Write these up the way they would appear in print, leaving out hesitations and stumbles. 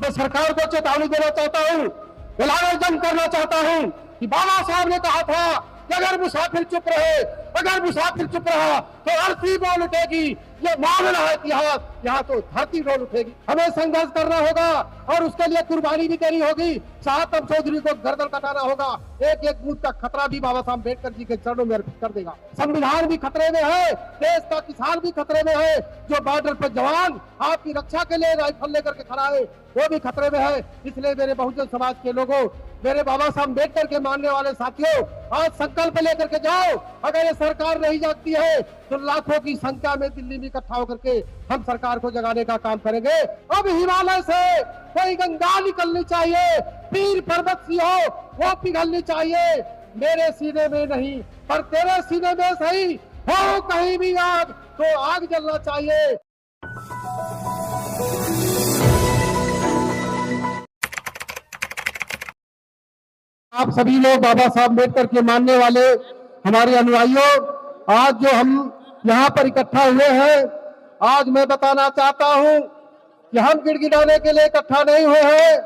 मैं सरकार को चेतावनी देना चाहता हूँ, ऐलान जंग करना चाहता हूँ कि बाबा साहब ने कहा था कि अगर मुसाफिर चुप रहे, अगर मुसाफिर चुप रहा तो अर्थी बोल उठेगी। ये मामला है इतिहास, यहाँ तो धरती बोल उठेगी। हमें संघर्ष करना होगा और उसके लिए कुर्बानी भी देनी होगी। साहब चौधरी को गर्दन कटाना होगा। एक एक बूथ का खतरा भी बाबा साहब अम्बेडकर जी के चरणों में अर्पित कर देगा। संविधान भी खतरे में है, देश का किसान भी खतरे में है। जो बॉर्डर पर जवान आपकी रक्षा के लिए राइफल लेकर के खड़ा है वो भी खतरे में है। इसलिए मेरे बहुजन समाज के लोगों, मेरे बाबा साहब अम्बेडकर के मानने वाले साथियों, आज संकल्प लेकर के जाओ। अगर ये सरकार नहीं जागती है तो लाखों की संख्या में दिल्ली में इकट्ठा होकर के हम सरकार को जगाने का काम करेंगे। अब हिमालय से कोई गंगा निकलनी चाहिए, पीर पर्वत सी हो वो पिघलनी चाहिए। मेरे सीने में नहीं पर तेरे सीने में सही हो कहीं भी आग तो आग जलना चाहिए। आप सभी लोग बाबा साहब अम्बेडकर के मानने वाले हमारे अनुयायियों, आज जो हम यहाँ पर इकट्ठा हुए हैं, आज मैं बताना चाहता हूँ कि हम गिड़गिड़ाने के लिए इकट्ठा नहीं हुए हैं।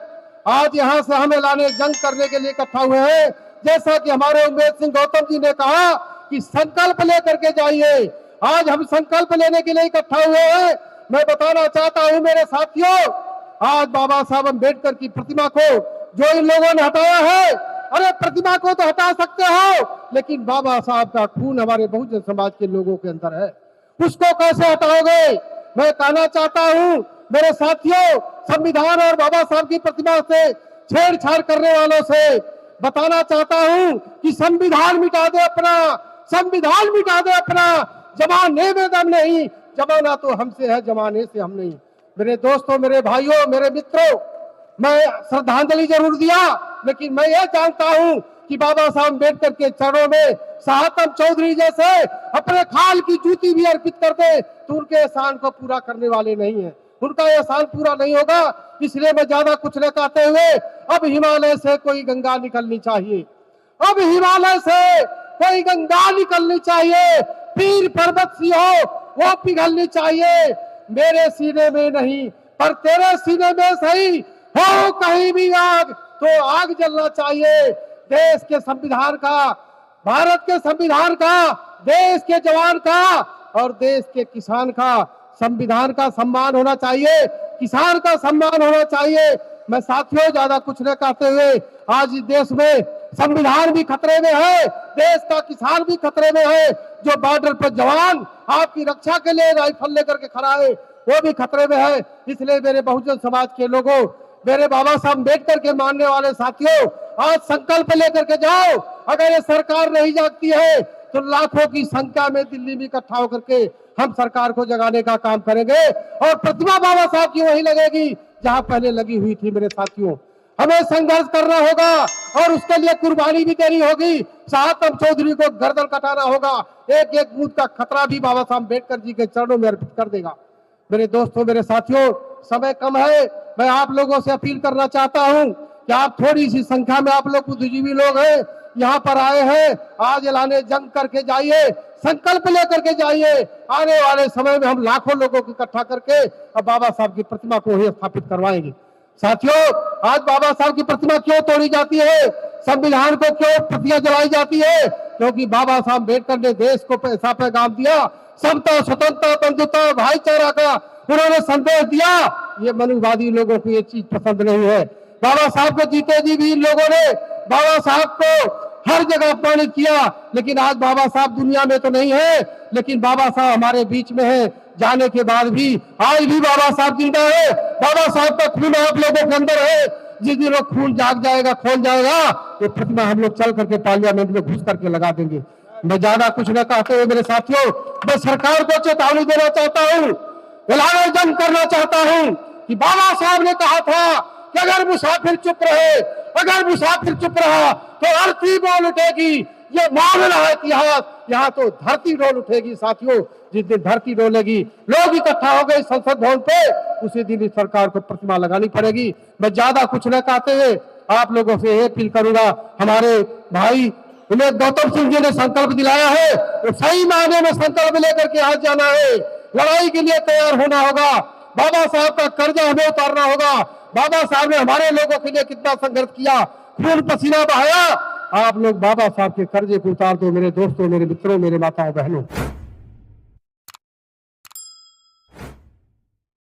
आज यहाँ से हम ऐलाने जंग करने के लिए इकट्ठा हुए हैं। जैसा कि हमारे उमेद सिंह गौतम जी ने कहा कि संकल्प लेकर के जाइए। आज हम संकल्प लेने के लिए इकट्ठा हुए हैं। मैं बताना चाहता हूँ मेरे साथियों, आज बाबा साहब अम्बेडकर की प्रतिमा को जो इन लोगों ने हटाया है, अरे प्रतिमा को तो हटा सकते हो लेकिन बाबा साहब का खून हमारे बहुजन समाज के लोगों के अंदर है, उसको कैसे हटाओगे? मैं कहना चाहता हूं मेरे साथियों, संविधान और बाबा साहब की प्रतिमा से छेड़छाड़ करने वालों से बताना चाहता हूं कि संविधान मिटा दे अपना, संविधान मिटा दे अपना। जमाने में दम नहीं, जमाना तो हमसे है, जमाने से हम नहीं। मेरे दोस्तों, मेरे भाइयों, मेरे मित्रों, मैं श्रद्धांजलि जरूर दिया लेकिन मैं ये जानता हूं कि बाबा साहब अम्बेडकर के चरणों में साहब चौधरी जैसे अपने खाल की जूती भी अर्पित कर दे तो उनके एहसान को पूरा करने वाले नहीं है, उनका एहसान पूरा नहीं होगा। इसलिए मैं ज्यादा कुछ न कहते हुए, अब हिमालय से कोई गंगा निकलनी चाहिए, अब हिमालय से कोई गंगा निकलनी चाहिए, पीर पर्वत सी हो वो पिघलनी चाहिए। मेरे सीने में नहीं पर तेरे सीने में सही हो कहीं भी आग तो आग जलना चाहिए। देश के संविधान का, भारत के संविधान का, देश के जवान का और देश के किसान का, संविधान का सम्मान होना चाहिए, किसान का सम्मान होना चाहिए। मैं साथियों ज्यादा कुछ न कहते हुए, आज इस देश में संविधान भी खतरे में है, देश का किसान भी खतरे में है। जो बॉर्डर पर जवान आपकी रक्षा के लिए राइफल लेकर के खड़ा है वो भी खतरे में है। इसलिए मेरे बहुजन समाज के लोगों, मेरे बाबा साहब अम्बेडकर के मानने वाले साथियों, आज संकल्प लेकर के जाओ। अगर ये सरकार नहीं जागती है तो लाखों की संख्या में दिल्ली में इकट्ठा होकर के हम सरकार को जगाने का काम करेंगे और प्रतिमा बाबा साहब की वहीं लगेगी जहां पहले लगी हुई थी। मेरे साथियों, हमें संघर्ष करना होगा और उसके लिए कुर्बानी भी देनी होगी। साहब चौधरी को गर्दन कटाना होगा। एक एक बूथ का खतरा भी बाबा साहब अम्बेडकर जी के चरणों में अर्पित कर देगा। मेरे दोस्तों, मेरे साथियों, समय कम है। मैं आप लोगों से अपील करना चाहता हूं कि आप थोड़ी सी संख्या में, आप लोग बुद्धिजीवी लोग हैं, यहाँ पर आए हैं, आज ऐलाने जंग करके जाइए, संकल्प लेकर के जाइए। आने वाले समय में हम लाखों लोगों को इकट्ठा करके अब बाबा साहब की प्रतिमा को ही स्थापित करवाएंगे। साथियों, आज बाबा साहब की प्रतिमा क्यों तोड़ी जाती है, संविधान को क्यों प्रतियां जलाई जाती है? क्योंकि बाबा साहब अम्बेडकर ने देश को ऐसा पैगाम दिया, समता, स्वतंत्रता, बंधुता, भाईचारा का उन्होंने संदेश दिया। ये मनुवादी लोगों को ये चीज पसंद नहीं है। बाबा साहब को जीते जी भी इन लोगों ने बाबा साहब को हर जगह अपमानित किया, लेकिन आज बाबा साहब दुनिया में तो नहीं है, लेकिन बाबा साहब हमारे बीच में है। जाने के बाद भी आज भी बाबा साहब जिंदा है। बाबा साहब का खून आप लोगों के अंदर है। जिस दिन वो खून जाग जाएगा, खोल जाएगा, तो प्रतिमा हम लोग चल करके पार्लियामेंट में घुस करके लगा देंगे। मैं ज्यादा कुछ न कहते हुए मेरे साथियों, मैं सरकार को चेतावनी देना चाहता हूँ, ऐलान जंग करना चाहता हूँ कि बाबा साहब ने कहा था कि अगर मुसाफिर चुप रहे, अगर मुसाफिर चुप रहा तो अर्थी बोल उठेगी। ये मामला है इतिहास, यहाँ तो धरती डोल उठेगी। साथियों, जिस दिन धरती डोलेगी, लोग इकट्ठा हो गए संसद भवन पे, उसी दिन इस सरकार को प्रतिमा लगानी पड़ेगी। मैं ज्यादा कुछ न कहते हुए आप लोगों से ये अपील करूंगा, हमारे भाई उमेद गौतम सिंह जी ने संकल्प दिलाया है, तो सही मायने में संकल्प लेकर के आज जाना है। लड़ाई के लिए तैयार होना होगा। बाबा साहब का कर्जा हमें उतारना होगा। बाबा साहब ने हमारे लोगों के लिए कितना संघर्ष किया, खून पसीना बहाया। आप लोग बाबा साहब के कर्जे को उतार दो मेरे दोस्तों, मेरे मित्रों, मेरे माताओं बहनों।